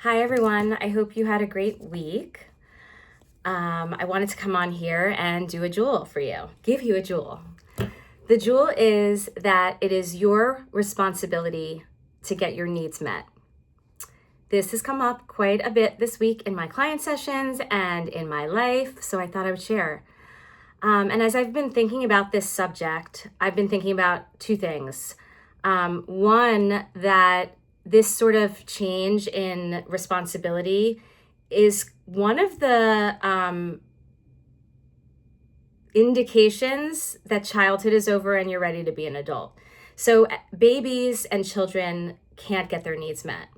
Hi everyone, I hope you had a great week. I wanted to come on here and do a jewel for you, give you a jewel. The jewel is that it is your responsibility to get your needs met. This has come up quite a bit this week in my client sessions and in my life, so I thought I would share. And as I've been thinking about this subject, I've been thinking about two things. One, that this sort of change in responsibility is one of the indications that childhood is over and you're ready to be an adult. So babies and children can't get their needs met,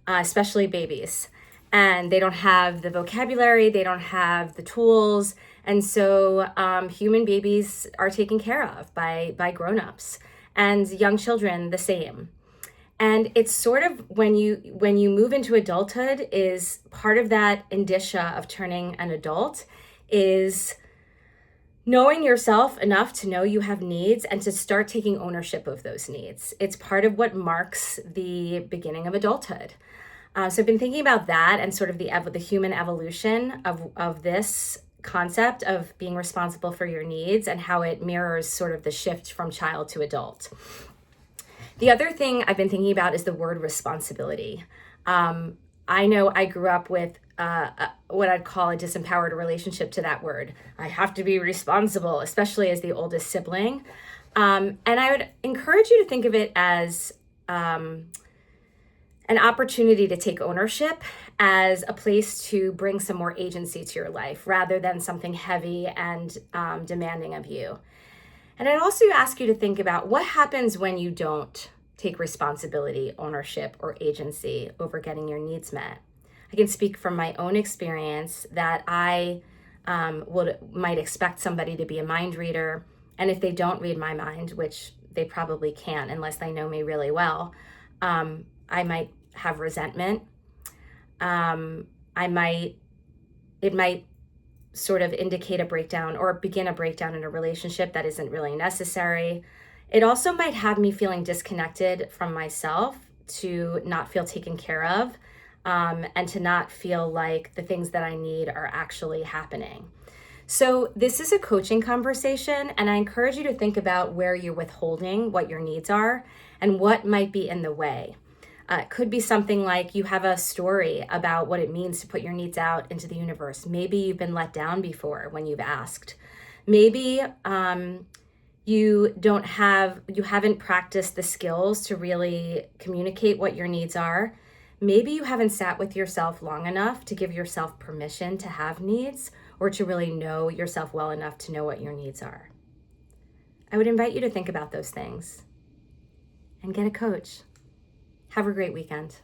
especially babies. And they don't have the vocabulary, they don't have the tools. And so human babies are taken care of by grown-ups, and young children the same. And it's sort of when you move into adulthood, is part of that indicia of turning an adult is knowing yourself enough to know you have needs and to start taking ownership of those needs. It's part of what marks the beginning of adulthood. So I've been thinking about that and sort of the human evolution of this concept of being responsible for your needs and how it mirrors sort of the shift from child to adult. The other thing I've been thinking about is the word responsibility. I know I grew up with what I'd call a disempowered relationship to that word. I have to be responsible, especially as the oldest sibling. And I would encourage you to think of it as an opportunity to take ownership, as a place to bring some more agency to your life rather than something heavy and demanding of you. And I'd also ask you to think about what happens when you don't take responsibility, ownership, or agency over getting your needs met. I can speak from my own experience that I might expect somebody to be a mind reader, and if they don't read my mind, which they probably can't unless they know me really well, I might have resentment. It might sort of indicate a breakdown or begin a breakdown in a relationship that isn't really necessary. It also might have me feeling disconnected from myself, to not feel taken care of, and to not feel like the things that I need are actually happening. So this is a coaching conversation, and I encourage you to think about where you're withholding what your needs are and what might be in the way. It could be something like you have a story about what it means to put your needs out into the universe. Maybe you've been let down before when you've asked. Maybe you haven't practiced the skills to really communicate what your needs are. Maybe you haven't sat with yourself long enough to give yourself permission to have needs, or to really know yourself well enough to know what your needs are. I would invite you to think about those things and get a coach. Have a great weekend.